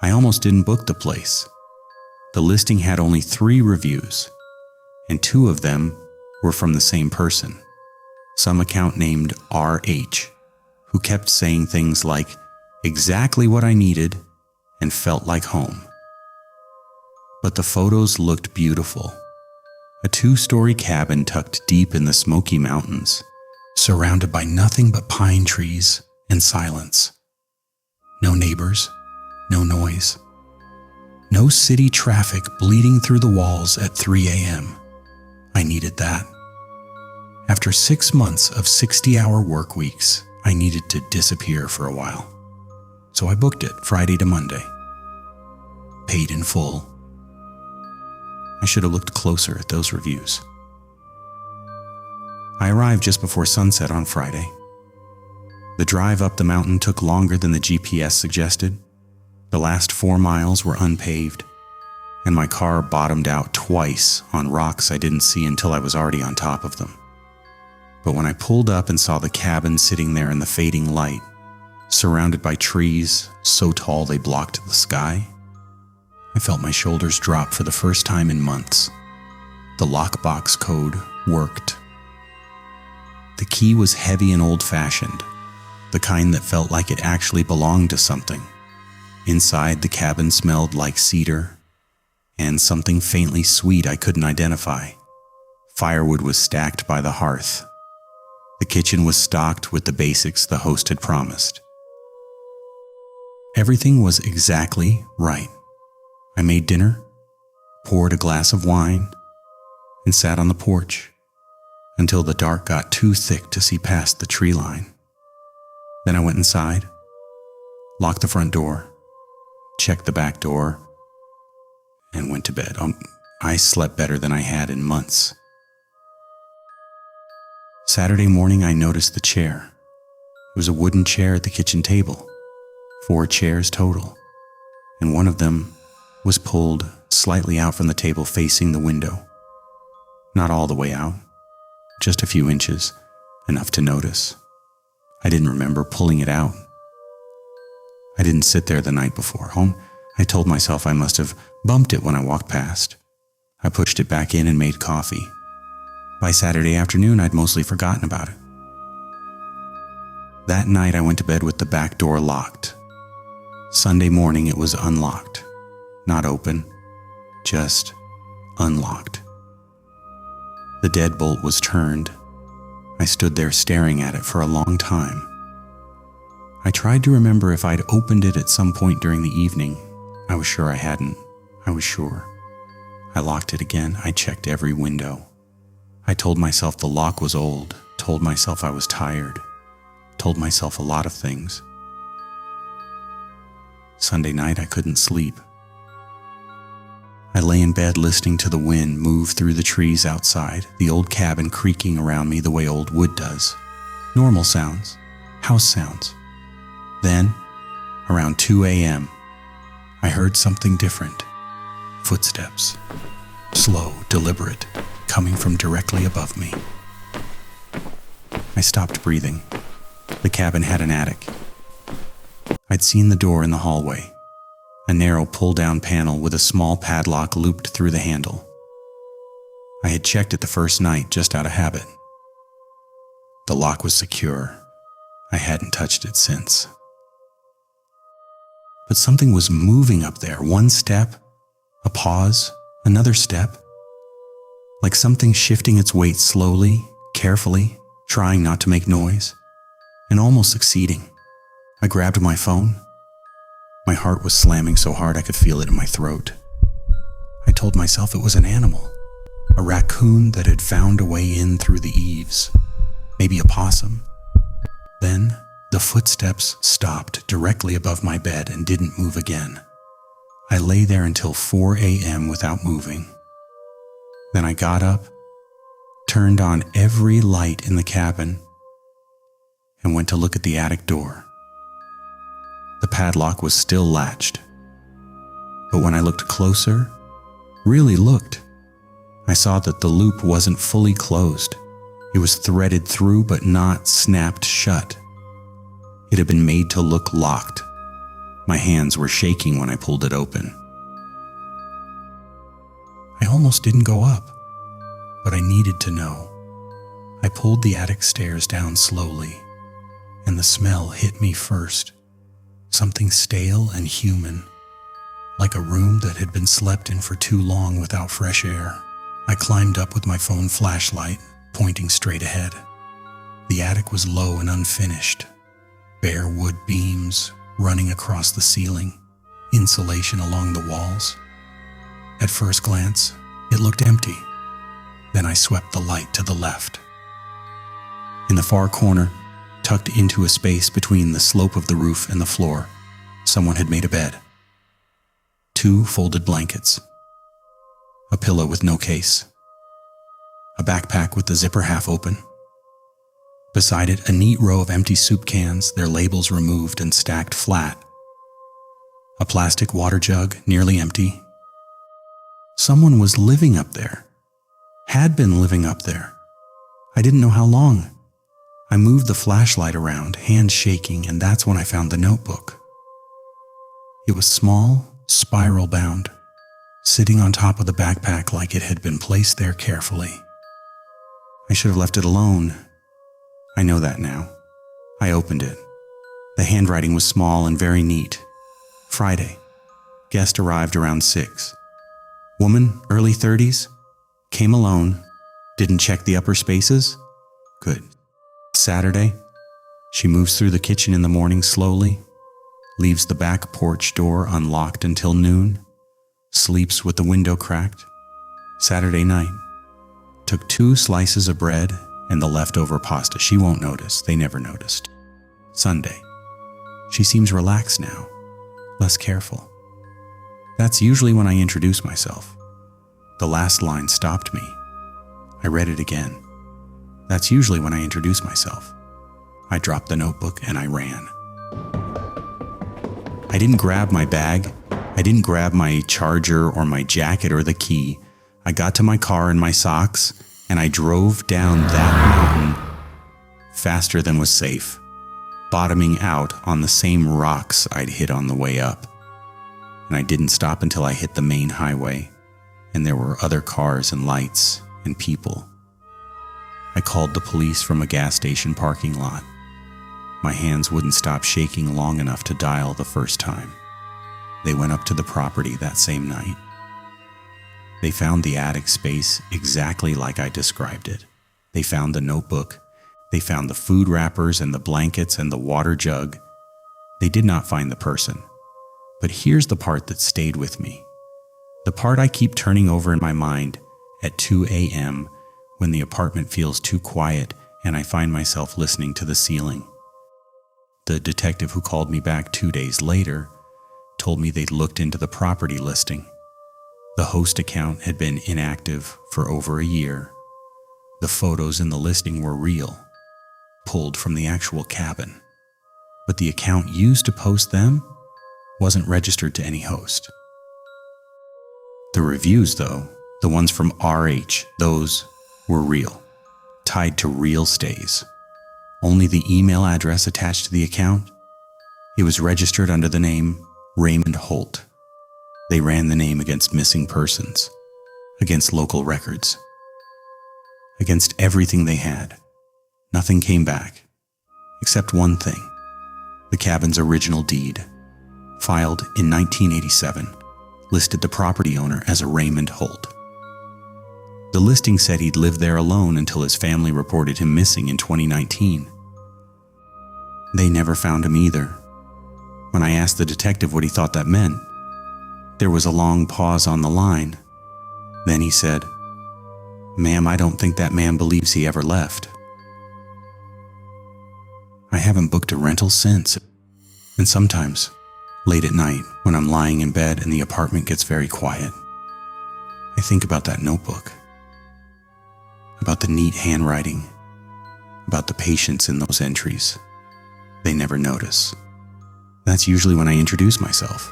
I almost didn't book the place. The listing had only 3 reviews, and 2 of them were from the same person, some account named RH, who kept saying things like, exactly what I needed and felt like home. But the photos looked beautiful. A 2-story cabin tucked deep in the Smoky Mountains, surrounded by nothing but pine trees and silence. No neighbors, no noise. No city traffic bleeding through the walls at 3 a.m. I needed that. After 6 months of 60-hour work weeks, I needed to disappear for a while. So I booked it Friday to Monday. Paid in full. I should have looked closer at those reviews. I arrived just before sunset on Friday. The drive up the mountain took longer than the GPS suggested. The last 4 miles were unpaved, and my car bottomed out twice on rocks I didn't see until I was already on top of them. But when I pulled up and saw the cabin sitting there in the fading light, surrounded by trees so tall they blocked the sky, I felt my shoulders drop for the first time in months. The lockbox code worked. The key was heavy and old-fashioned, the kind that felt like it actually belonged to something. Inside, the cabin smelled like cedar and something faintly sweet I couldn't identify. Firewood was stacked by the hearth. The kitchen was stocked with the basics the host had promised. Everything was exactly right. I made dinner, poured a glass of wine, and sat on the porch until the dark got too thick to see past the tree line. Then I went inside, locked the front door, checked the back door, and went to bed. I slept better than I had in months. Saturday morning, I noticed the chair. It was a wooden chair at the kitchen table, 4 chairs total, and one of them was pulled slightly out from the table facing the window. Not all the way out, just a few inches, enough to notice. I didn't remember pulling it out. I didn't sit there the night before. I told myself I must have bumped it when I walked past. I pushed it back in and made coffee. By Saturday afternoon, I'd mostly forgotten about it. That night, I went to bed with the back door locked. Sunday morning, it was unlocked. Not open, just unlocked. The deadbolt was turned. I stood there staring at it for a long time. I tried to remember if I'd opened it at some point during the evening. I was sure I hadn't. I was sure. I locked it again. I checked every window. I told myself the lock was old, told myself I was tired, told myself a lot of things. Sunday night, I couldn't sleep. I lay in bed listening to the wind move through the trees outside, the old cabin creaking around me the way old wood does. Normal sounds, house sounds. Then, around 2 a.m., I heard something different. Footsteps. Slow, deliberate, coming from directly above me. I stopped breathing. The cabin had an attic. I'd seen the door in the hallway, a narrow pull-down panel with a small padlock looped through the handle. I had checked it the first night just out of habit. The lock was secure. I hadn't touched it since. But something was moving up there. One step, a pause, another step. Like something shifting its weight slowly, carefully, trying not to make noise, and almost succeeding. I grabbed my phone. My heart was slamming so hard I could feel it in my throat. I told myself it was an animal, a raccoon that had found a way in through the eaves, maybe a possum. Then the footsteps stopped directly above my bed and didn't move again. I lay there until 4 a.m. without moving. Then I got up, turned on every light in the cabin, and went to look at the attic door. The padlock was still latched. But when I looked closer, really looked, I saw that the loop wasn't fully closed. It was threaded through but not snapped shut. It had been made to look locked. My hands were shaking when I pulled it open. I almost didn't go up, but I needed to know. I pulled the attic stairs down slowly, and the smell hit me first. Something stale and human, like a room that had been slept in for too long without fresh air. I climbed up with my phone flashlight, pointing straight ahead. The attic was low and unfinished, bare wood beams running across the ceiling, insulation along the walls. At first glance, it looked empty. Then I swept the light to the left. In the far corner, tucked into a space between the slope of the roof and the floor, someone had made a bed. 2 folded blankets, a pillow with no case, a backpack with the zipper half open. Beside it, a neat row of empty soup cans, their labels removed and stacked flat. A plastic water jug, nearly empty. Someone was living up there, had been living up there. I didn't know how long. I moved the flashlight around, hands shaking, and that's when I found the notebook. It was small, spiral bound, sitting on top of the backpack like it had been placed there carefully. I should have left it alone. I know that now. I opened it. The handwriting was small and very neat. Friday. Guest arrived around 6. Woman, early 30s. Came alone. Didn't check the upper spaces. Good. Saturday. She moves through the kitchen in the morning slowly. Leaves the back porch door unlocked until noon. Sleeps with the window cracked. Saturday night. Took 2 slices of bread and the leftover pasta. She won't notice. They never noticed. Sunday. She seems relaxed now. Less careful. That's usually when I introduce myself. The last line stopped me. I read it again. That's usually when I introduce myself. I dropped the notebook and I ran. I didn't grab my bag. I didn't grab my charger or my jacket or the key. I got to my car and my socks, and I drove down that mountain faster than was safe, bottoming out on the same rocks I'd hit on the way up. And I didn't stop until I hit the main highway, and there were other cars and lights and people. I called the police from a gas station parking lot. My hands wouldn't stop shaking long enough to dial the first time. They went up to the property that same night. They found the attic space exactly like I described it. They found the notebook. They found the food wrappers and the blankets and the water jug. They did not find the person. But here's the part that stayed with me. The part I keep turning over in my mind at 2 a.m. when the apartment feels too quiet and I find myself listening to the ceiling. The detective who called me back 2 days later told me they'd looked into the property listing. The host account had been inactive for over a year. The photos in the listing were real, pulled from the actual cabin. But the account used to post them wasn't registered to any host. The reviews, though, the ones from RH, those were real, tied to real stays. Only the email address attached to the account, it was registered under the name Raymond Holt. They ran the name against missing persons, against local records, against everything they had. Nothing came back, except one thing: the cabin's original deed, filed in 1987, listed the property owner as a Raymond Holt. The listing said he'd lived there alone until his family reported him missing in 2019. They never found him either. When I asked the detective what he thought that meant, there was a long pause on the line. Then he said, "Ma'am, I don't think that man believes he ever left." I haven't booked a rental since, and sometimes, late at night, when I'm lying in bed and the apartment gets very quiet, I think about that notebook, about the neat handwriting, about the patience in those entries. They never notice. That's usually when I introduce myself.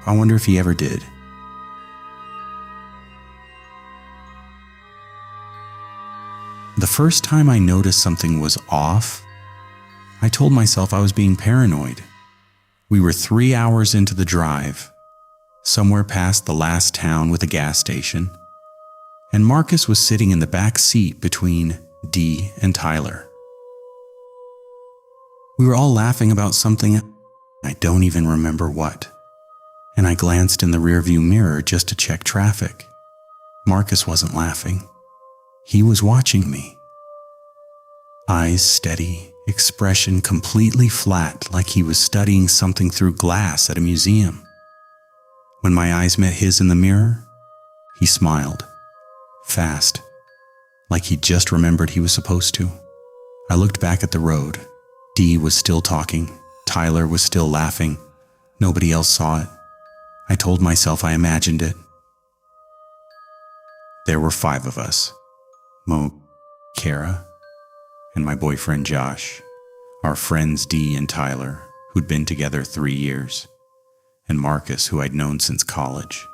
I wonder if he ever did. The first time I noticed something was off, I told myself I was being paranoid. We were 3 hours into the drive, somewhere past the last town with a gas station, and Marcus was sitting in the back seat between Dee and Tyler. We were all laughing about something, I don't even remember what, and I glanced in the rearview mirror just to check traffic. Marcus wasn't laughing. He was watching me. Eyes steady, expression completely flat, like he was studying something through glass at a museum. When my eyes met his in the mirror, he smiled. Fast, like he just remembered he was supposed to. I looked back at the road. Dee was still talking. Tyler was still laughing. Nobody else saw it. I told myself I imagined it. There were 5 of us. Mo, Kara, and my boyfriend Josh. Our friends Dee and Tyler, who'd been together 3 years. And Marcus, who I'd known since college.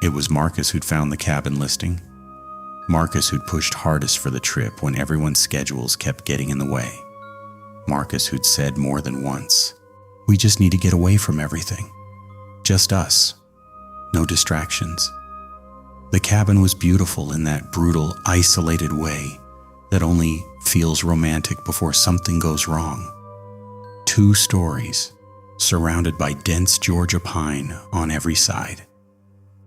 It was Marcus who'd found the cabin listing. Marcus who'd pushed hardest for the trip when everyone's schedules kept getting in the way. Marcus who'd said more than once, "We just need to get away from everything. Just us. No distractions." The cabin was beautiful in that brutal, isolated way that only feels romantic before something goes wrong. 2 stories, surrounded by dense Georgia pine on every side.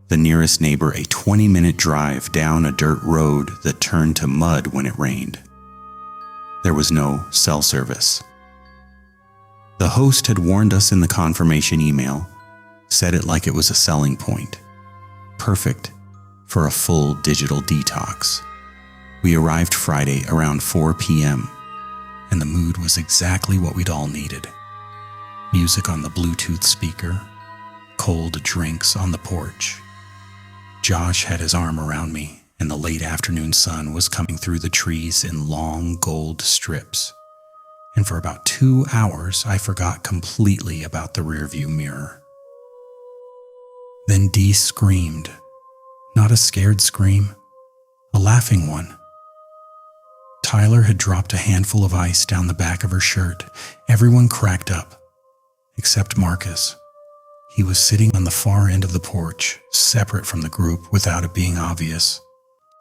The nearest neighbor a 20-minute drive down a dirt road that turned to mud when it rained. There was no cell service. The host had warned us in the confirmation email, said it like it was a selling point. Perfect for a full digital detox. We arrived Friday around 4 p.m., and the mood was exactly what we'd all needed. Music on the Bluetooth speaker, cold drinks on the porch. Josh had his arm around me, and the late afternoon sun was coming through the trees in long gold strips. And for about 2 hours, I forgot completely about the rearview mirror. Then Dee screamed. Not a scared scream, a laughing one. Tyler had dropped a handful of ice down the back of her shirt. Everyone cracked up, except Marcus. He was sitting on the far end of the porch, separate from the group without it being obvious,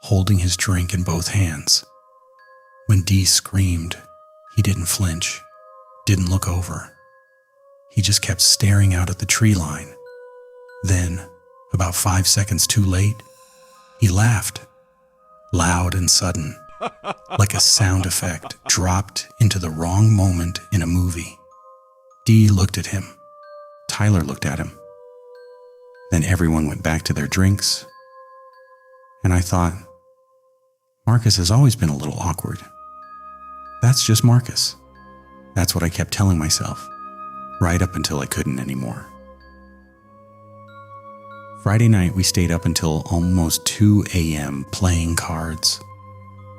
holding his drink in both hands. When Dee screamed, he didn't flinch, didn't look over. He just kept staring out at the tree line. Then, about 5 seconds too late, he laughed, loud and sudden, like a sound effect dropped into the wrong moment in a movie. Dee looked at him. Tyler looked at him. Then everyone went back to their drinks. And I thought, Marcus has always been a little awkward. That's just Marcus. That's what I kept telling myself, right up until I couldn't anymore. Friday night, we stayed up until almost 2 a.m. playing cards.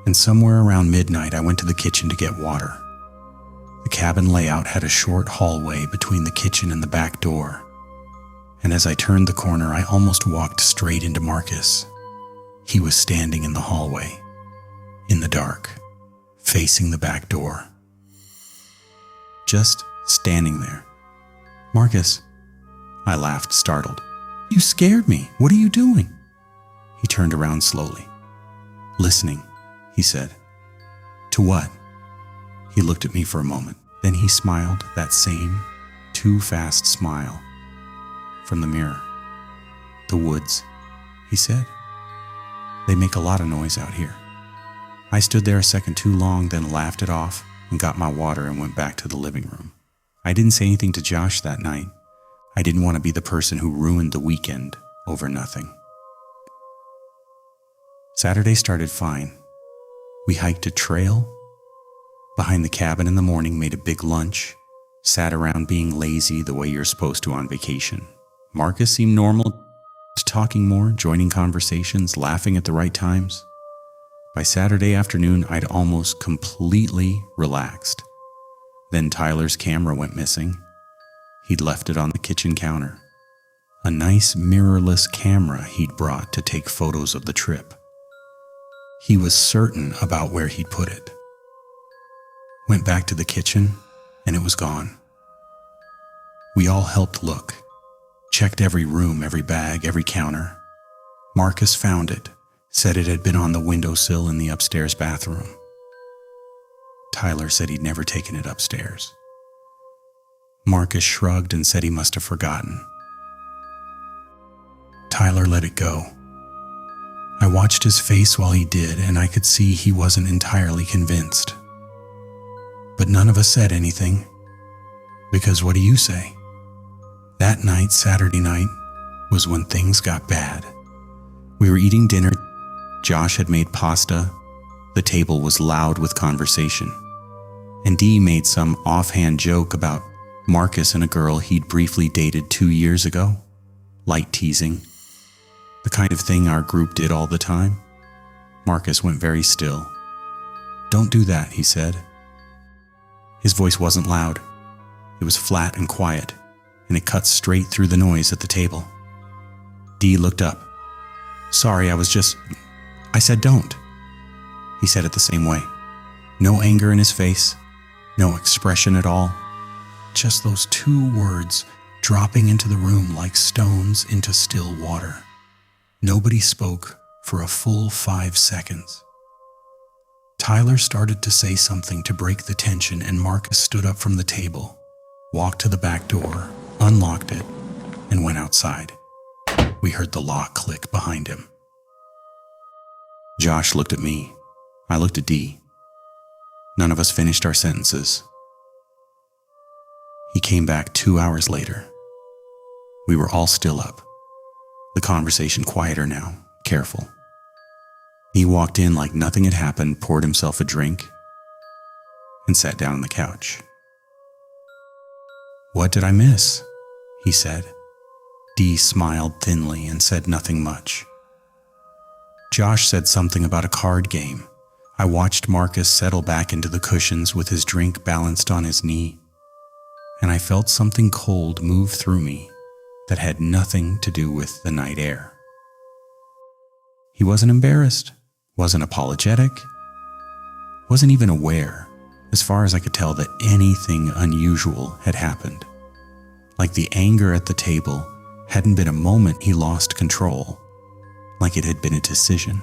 And somewhere around midnight, I went to the kitchen to get water. The cabin layout had a short hallway between the kitchen and the back door. And as I turned the corner, I almost walked straight into Marcus. He was standing in the hallway, in the dark, facing the back door. Just standing there. "Marcus," I laughed, startled. "You scared me. What are you doing?" He turned around slowly. "Listening," he said. "To what?" He looked at me for a moment. Then he smiled, that same, too fast smile, from the mirror. "The woods," he said. "They make a lot of noise out here." I stood there a second too long, then laughed it off and got my water and went back to the living room. I didn't say anything to Josh that night. I didn't want to be the person who ruined the weekend over nothing. Saturday started fine. We hiked a trail behind the cabin in the morning, made a big lunch, sat around being lazy the way you're supposed to on vacation. Marcus seemed normal, talking more, joining conversations, laughing at the right times. By Saturday afternoon, I'd almost completely relaxed. Then Tyler's camera went missing. He'd left it on the kitchen counter. A nice mirrorless camera he'd brought to take photos of the trip. He was certain about where he'd put it. Went back to the kitchen, and it was gone. We all helped look, checked every room, every bag, every counter. Marcus found it, said it had been on the windowsill in the upstairs bathroom. Tyler said he'd never taken it upstairs. Marcus shrugged and said he must have forgotten. Tyler let it go. I watched his face while he did, and I could see he wasn't entirely convinced. But none of us said anything, because what do you say? That night, Saturday night, was when things got bad. We were eating dinner. Josh had made pasta. The table was loud with conversation. And Dee made some offhand joke about Marcus and a girl he'd briefly dated 2 years ago. Light teasing. The kind of thing our group did all the time. Marcus went very still. "Don't do that," he said. His voice wasn't loud. It was flat and quiet, and it cut straight through the noise at the table. Dee looked up. "Sorry, I said don't." He said it the same way. No anger in his face, no expression at all. Just those 2 words dropping into the room like stones into still water. Nobody spoke for a full 5 seconds. Tyler started to say something to break the tension, and Marcus stood up from the table, walked to the back door, unlocked it, and went outside. We heard the lock click behind him. Josh looked at me. I looked at Dee. None of us finished our sentences. He came back 2 hours later. We were all still up. The conversation quieter now, careful. He walked in like nothing had happened, poured himself a drink, and sat down on the couch. "What did I miss?" he said. Dee smiled thinly and said nothing much. Josh said something about a card game. I watched Marcus settle back into the cushions with his drink balanced on his knee, and I felt something cold move through me that had nothing to do with the night air. He wasn't embarrassed, wasn't apologetic, wasn't even aware, as far as I could tell, that anything unusual had happened. Like the anger at the table hadn't been a moment he lost control, like it had been a decision.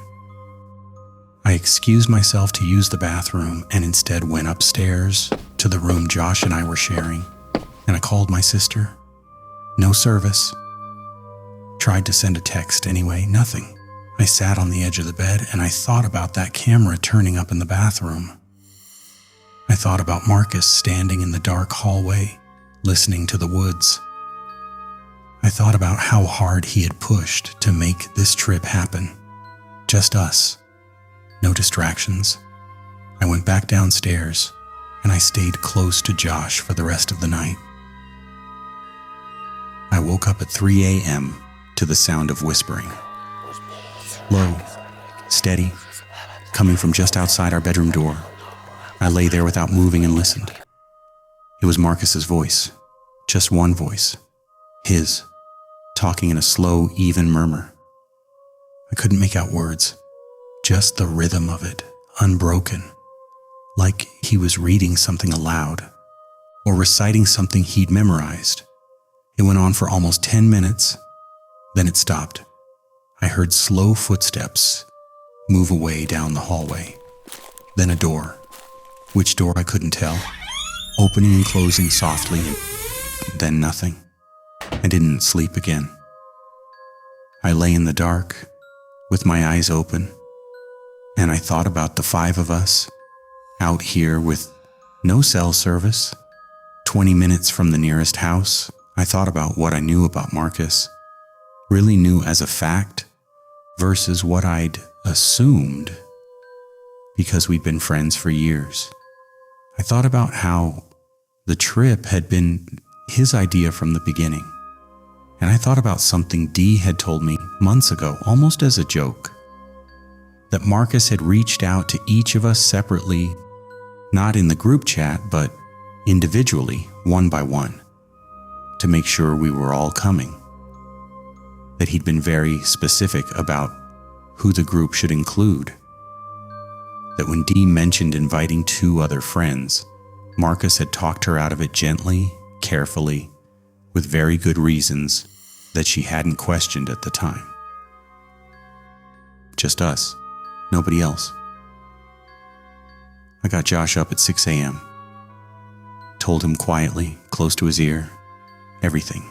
I excused myself to use the bathroom and instead went upstairs to the room Josh and I were sharing, and I called my sister. No service. Tried to send a text anyway, nothing. I sat on the edge of the bed and I thought about that camera turning up in the bathroom. I thought about Marcus standing in the dark hallway, listening to the woods. I thought about how hard he had pushed to make this trip happen. Just us. No distractions. I went back downstairs and I stayed close to Josh for the rest of the night. I woke up at 3 a.m. to the sound of whispering. Low, steady, coming from just outside our bedroom door. I lay there without moving and listened. It was Marcus's voice, just one voice, his, talking in a slow, even murmur. I couldn't make out words, just the rhythm of it, unbroken, like he was reading something aloud or reciting something he'd memorized. It went on for almost 10 minutes, then it stopped. I heard slow footsteps move away down the hallway. Then a door. Which door I couldn't tell. Opening and closing softly, and then nothing. I didn't sleep again. I lay in the dark, with my eyes open, and I thought about the 5 of us, out here with no cell service, 20 minutes from the nearest house. I thought about what I knew about Marcus, really knew as a fact, versus what I'd assumed because we'd been friends for years. I thought about how the trip had been his idea from the beginning. And I thought about something Dee had told me months ago, almost as a joke, that Marcus had reached out to each of us separately, not in the group chat, but individually, one by one, to make sure we were all coming. That he'd been very specific about who the group should include. That when Dee mentioned inviting 2 other friends, Marcus had talked her out of it gently, carefully, with very good reasons that she hadn't questioned at the time. Just us, nobody else. I got Josh up at 6 a.m., told him quietly, close to his ear, everything.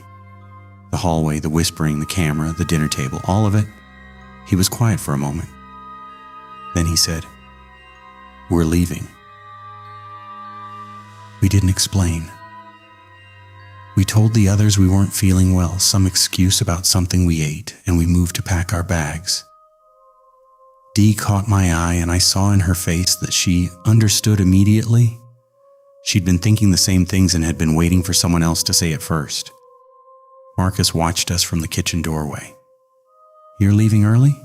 The hallway, the whispering, the camera, the dinner table, all of it. He was quiet for a moment. Then he said, "We're leaving." We didn't explain. We told the others we weren't feeling well, some excuse about something we ate, and we moved to pack our bags. Dee caught my eye, and I saw in her face that she understood immediately. She'd been thinking the same things and had been waiting for someone else to say it first. Marcus watched us from the kitchen doorway. "You're leaving early?"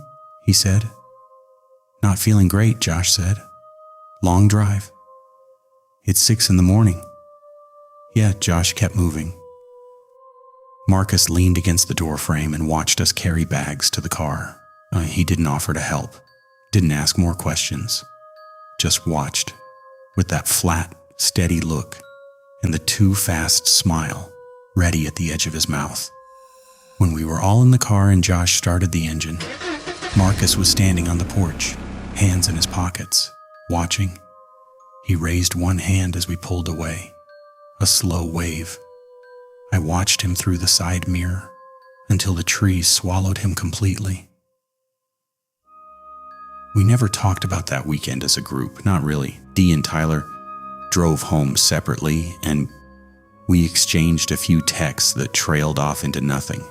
he said. "Not feeling great," Josh said. "Long drive." "It's 6 in the morning." Yeah, Josh kept moving. Marcus leaned against the door frame and watched us carry bags to the car. He didn't offer to help, didn't ask more questions, just watched with that flat, steady look and the too fast smile ready at the edge of his mouth. When we were all in the car and Josh started the engine, Marcus was standing on the porch, hands in his pockets, watching. He raised one hand as we pulled away, a slow wave. I watched him through the side mirror until the trees swallowed him completely. We never talked about that weekend as a group, not really. Dee and Tyler drove home separately, and we exchanged a few texts that trailed off into nothing.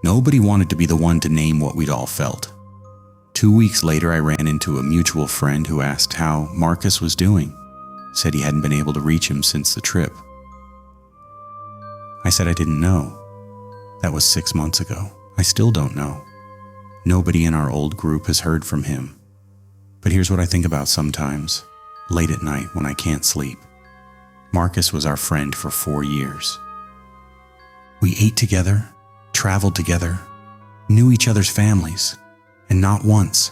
Nobody wanted to be the one to name what we'd all felt. 2 weeks later, I ran into a mutual friend who asked how Marcus was doing, said he hadn't been able to reach him since the trip. I said I didn't know. That was 6 months ago. I still don't know. Nobody in our old group has heard from him. But here's what I think about sometimes, late at night when I can't sleep. Marcus was our friend for 4 years. We ate together, traveled together, knew each other's families, and not once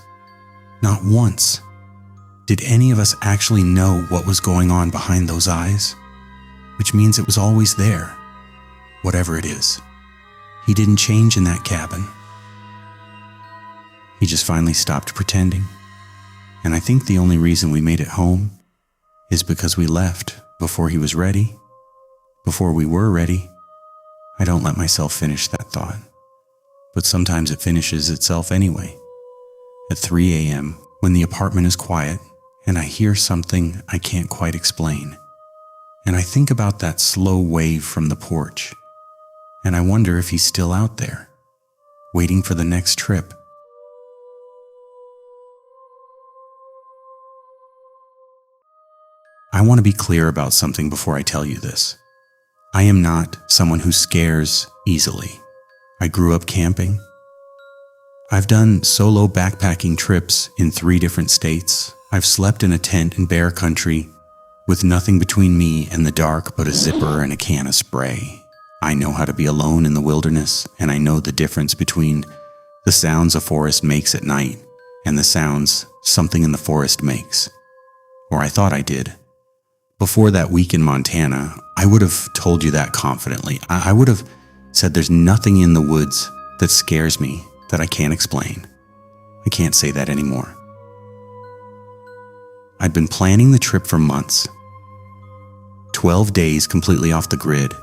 did any of us actually know what was going on behind those eyes, which means it was always there, whatever it is. He didn't change in that cabin. He just finally stopped pretending. And I think the only reason we made it home is because we left before he was ready, before we were ready. I don't let myself finish that thought, but sometimes it finishes itself anyway. At 3 a.m., when the apartment is quiet and I hear something I can't quite explain, and I think about that slow wave from the porch, and I wonder if he's still out there, waiting for the next trip. I want to be clear about something before I tell you this. I am not someone who scares easily. I grew up camping. I've done solo backpacking trips in 3 different states. I've slept in a tent in bear country with nothing between me and the dark but a zipper and a can of spray. I know how to be alone in the wilderness, and I know the difference between the sounds a forest makes at night and the sounds something in the forest makes. Or I thought I did. Before that week in Montana, I would have told you that confidently. I would have said there's nothing in the woods that scares me that I can't explain. I can't say that anymore. I'd been planning the trip for months. 12 days completely off the grid.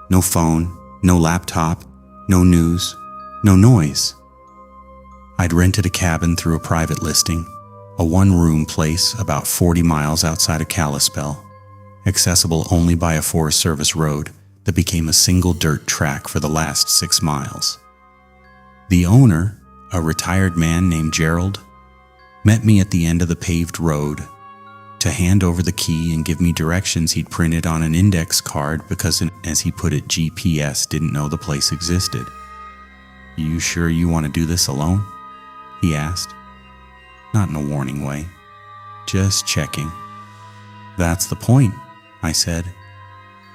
No phone, no laptop, no news, no noise. I'd rented a cabin through a private listing, a one-room place about 40 miles outside of Kalispell, accessible only by a Forest Service road that became a single dirt track for the last 6 miles. The owner, a retired man named Gerald, met me at the end of the paved road to hand over the key and give me directions he'd printed on an index card because, as he put it, GPS didn't know the place existed. "You sure you want to do this alone?" he asked. Not in a warning way, just checking. "That's the point," I said.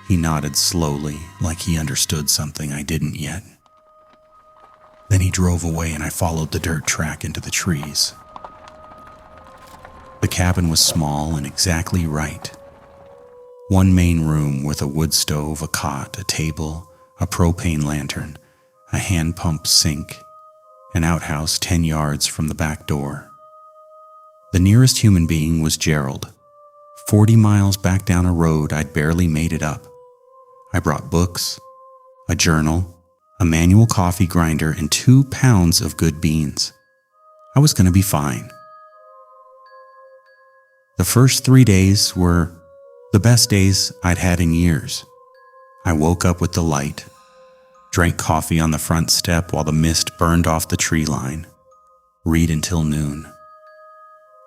He nodded slowly, like he understood something I didn't yet. Then he drove away and I followed the dirt track into the trees. The cabin was small and exactly right. One main room with a wood stove, a cot, a table, a propane lantern, a hand pump sink, an outhouse 10 yards from the back door. The nearest human being was Gerald. 40 miles back down a road I'd barely made it up. I brought books, a journal, a manual coffee grinder, and 2 pounds of good beans. I was going to be fine. The first 3 days were the best days I'd had in years. I woke up with the light, drank coffee on the front step while the mist burned off the tree line, read until noon.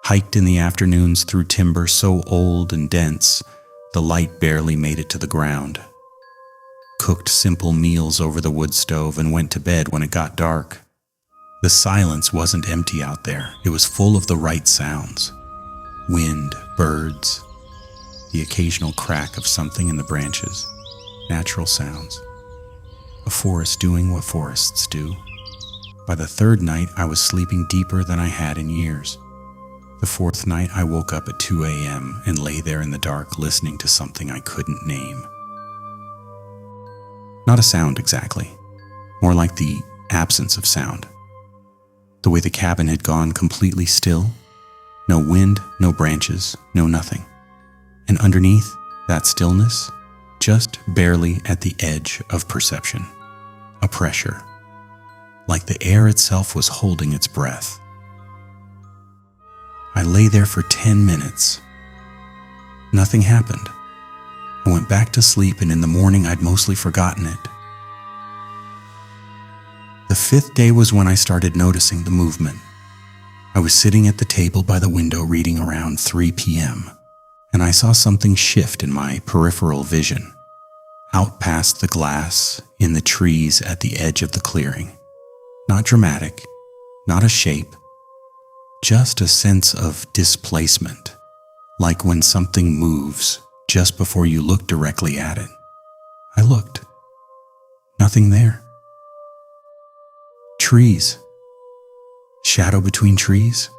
Hiked in the afternoons through timber so old and dense, the light barely made it to the ground. Cooked simple meals over the wood stove and went to bed when it got dark. The silence wasn't empty out there. It was full of the right sounds. Wind, birds, the occasional crack of something in the branches, natural sounds. A forest doing what forests do. By the 3rd night, I was sleeping deeper than I had in years. The 4th night, I woke up at 2 a.m. and lay there in the dark listening to something I couldn't name. Not a sound exactly, more like the absence of sound. The way the cabin had gone completely still. No wind, no branches, no nothing. And underneath that stillness, just barely at the edge of perception, a pressure, like the air itself was holding its breath. I lay there for 10 minutes. Nothing happened. I went back to sleep, and in the morning I'd mostly forgotten it. The 5th day was when I started noticing the movement. I was sitting at the table by the window reading around 3 p.m., and I saw something shift in my peripheral vision, out past the glass, in the trees at the edge of the clearing. Not dramatic, not a shape, just a sense of displacement, like when something moves just before you look directly at it. I looked. Nothing there. Trees. Shadow between trees.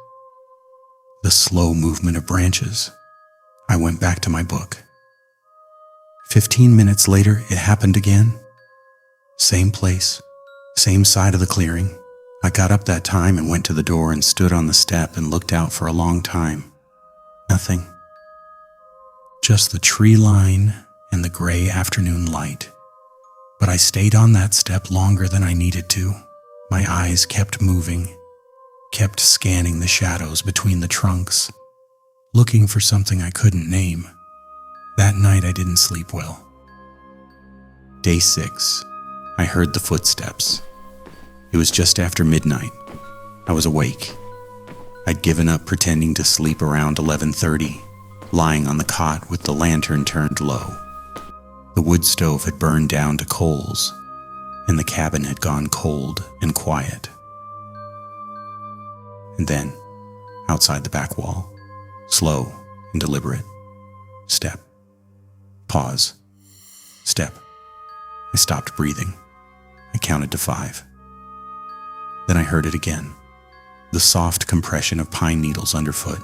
The slow movement of branches. I went back to my book. 15 minutes later, it happened again. Same place, same side of the clearing. I got up that time and went to the door and stood on the step and looked out for a long time. Nothing. Just the tree line and the gray afternoon light. But I stayed on that step longer than I needed to. My eyes kept moving, kept scanning the shadows between the trunks, looking for something I couldn't name. That night I didn't sleep well. Day 6, I heard the footsteps. It was just after midnight. I was awake. I'd given up pretending to sleep around 11:30, lying on the cot with the lantern turned low. The wood stove had burned down to coals, and the cabin had gone cold and quiet. And then, outside the back wall, slow and deliberate, step, pause, step. I stopped breathing. I counted to 5. Then I heard it again, the soft compression of pine needles underfoot,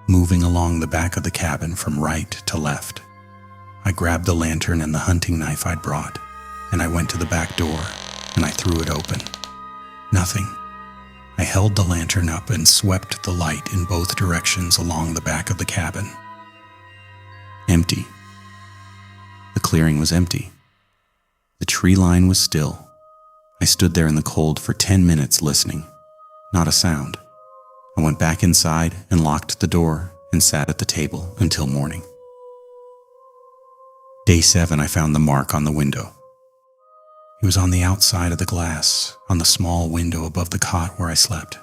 moving along the back of the cabin from right to left. I grabbed the lantern and the hunting knife I'd brought, and I went to the back door, and I threw it open. Nothing. I held the lantern up and swept the light in both directions along the back of the cabin. Empty. The clearing was empty. The tree line was still. I stood there in the cold for 10 minutes listening. Not a sound. I went back inside and locked the door and sat at the table until morning. Day 7, I found the mark on the window. It was on the outside of the glass, on the small window above the cot where I slept.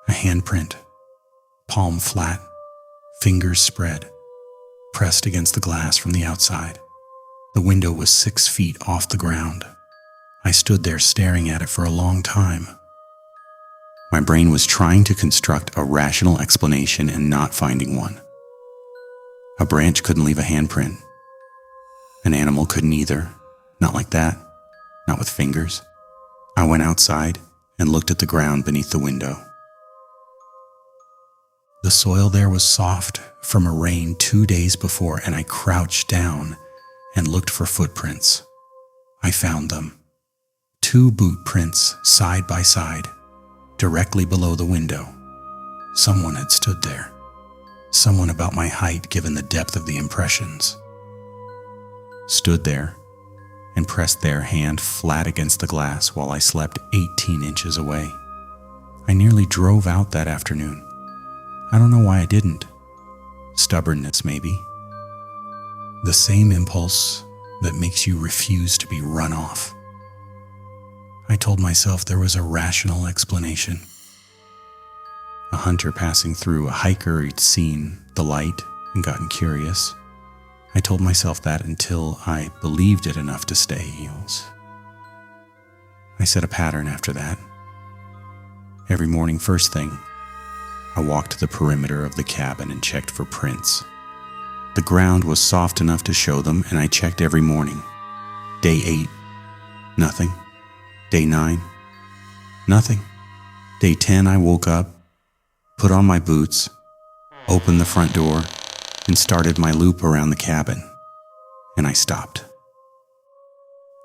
A handprint, palm flat, fingers spread, pressed against the glass from the outside. The window was 6 feet off the ground. I stood there staring at it for a long time. My brain was trying to construct a rational explanation and not finding one. A branch couldn't leave a handprint. An animal couldn't either. Not like that. Not with fingers. I went outside and looked at the ground beneath the window. The soil there was soft from a rain 2 days before, and I crouched down and looked for footprints. I found them. 2 boot prints side by side, directly below the window. Someone had stood there. Someone about my height given the depth of the impressions. Stood there and pressed their hand flat against the glass while I slept 18 inches away. I nearly drove out that afternoon. I don't know why I didn't. Stubbornness, maybe. The same impulse that makes you refuse to be run off. I told myself there was a rational explanation. A hunter passing through, a hiker who'd seen the light and gotten curious. I told myself that until I believed it enough to stay heels. I set a pattern after that. Every morning, first thing, I walked the perimeter of the cabin and checked for prints. The ground was soft enough to show them, and I checked every morning. Day 8, nothing. Day 9, nothing. Day 10, I woke up, put on my boots, opened the front door, and started my loop around the cabin, and I stopped.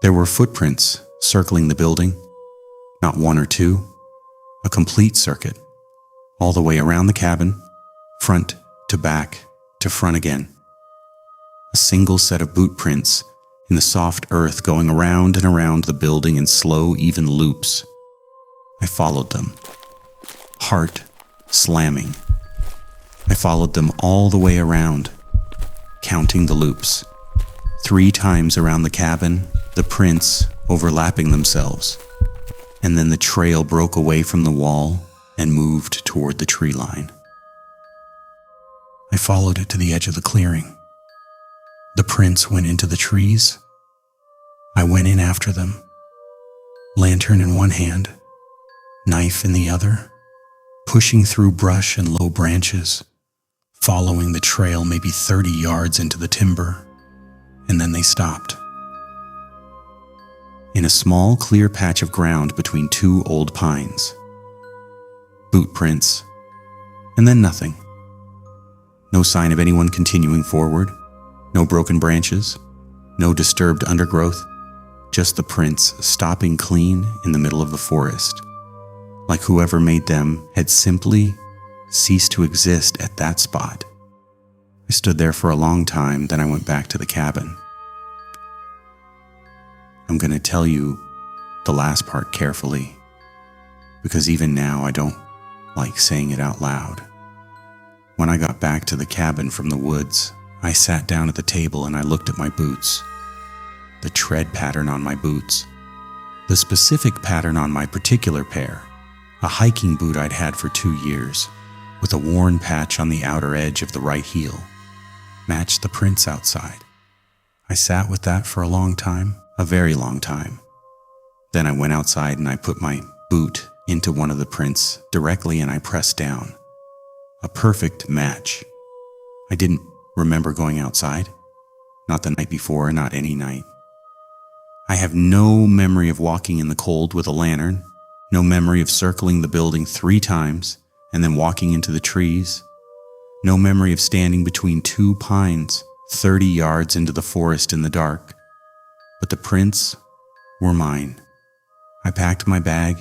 There were footprints circling the building, not 1 or 2, a complete circuit, all the way around the cabin, front to back to front again. A single set of boot prints in the soft earth going around and around the building in slow, even loops. I followed them, heart slamming. I followed them all the way around, counting the loops. 3 times around the cabin, the prints overlapping themselves, and then the trail broke away from the wall and moved toward the tree line. I followed it to the edge of the clearing. The prints went into the trees. I went in after them, lantern in one hand, knife in the other, pushing through brush and low branches, following the trail maybe 30 yards into the timber, and then they stopped. In a small, clear patch of ground between 2 old pines. Boot prints, and then nothing. No sign of anyone continuing forward, no broken branches, no disturbed undergrowth, just the prints stopping clean in the middle of the forest, like whoever made them had simply ceased to exist at that spot. I stood there for a long time, then I went back to the cabin. I'm going to tell you the last part carefully, because even now I don't like saying it out loud. When I got back to the cabin from the woods, I sat down at the table and I looked at my boots. The tread pattern on my boots. The specific pattern on my particular pair, a hiking boot I'd had for 2 years, with a worn patch on the outer edge of the right heel, matched the prints outside. I sat with that for a long time, a very long time. Then I went outside and I put my boot into one of the prints directly and I pressed down. A perfect match. I didn't remember going outside. Not the night before, not any night. I have no memory of walking in the cold with a lantern, no memory of circling the building 3 times and then walking into the trees, no memory of standing between 2 pines 30 yards into the forest in the dark. But the prints were mine. I packed my bag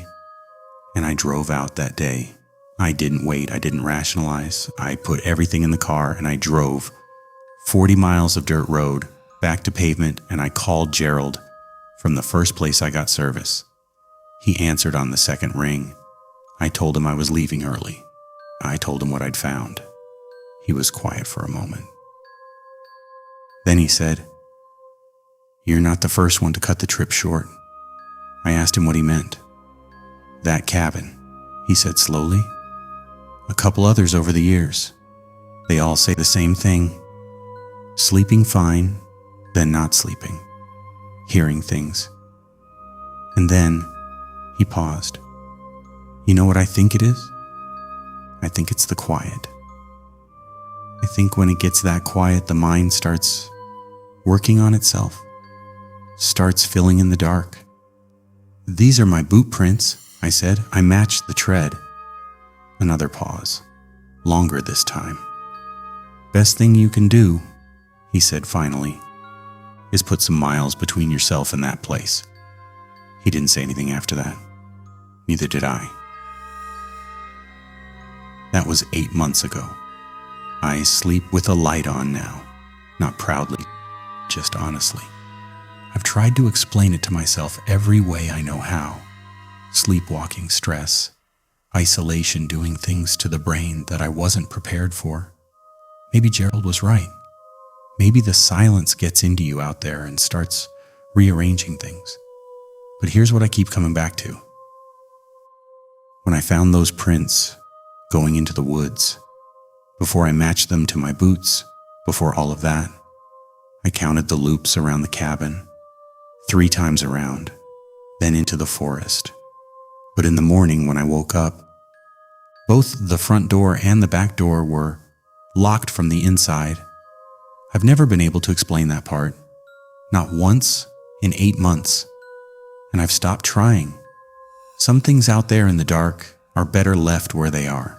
and I drove out that day. I didn't wait, I didn't rationalize. I put everything in the car and I drove 40 miles of dirt road back to pavement, and I called Gerald from the first place I got service. He answered on the second ring. I told him I was leaving early. I told him what I'd found. He was quiet for a moment. Then he said, "You're not the first one to cut the trip short." I asked him what he meant. "That cabin," he said slowly. "A couple others over the years. They all say the same thing. Sleeping fine, then not sleeping. Hearing things." And then he paused. "You know what I think it is? I think it's the quiet. I think when it gets that quiet, the mind starts working on itself, starts filling in the dark. These are my boot prints," I said. "I matched the tread." Another pause, longer this time. "Best thing you can do," he said finally, is put some miles between yourself and that place." He didn't say anything after that. Neither did I. That was 8 months ago. I sleep with a light on now, not proudly, just honestly. I've tried to explain it to myself every way I know how. Sleepwalking stress, isolation doing things to the brain that I wasn't prepared for. Maybe Gerald was right. Maybe the silence gets into you out there and starts rearranging things. But here's what I keep coming back to. When I found those prints going into the woods, before I matched them to my boots, before all of that, I counted the loops around the cabin, 3 times around, then into the forest. But in the morning when I woke up, both the front door and the back door were locked from the inside. I've never been able to explain that part, not once in 8 months, and I've stopped trying. Some things out there in the dark are better left where they are.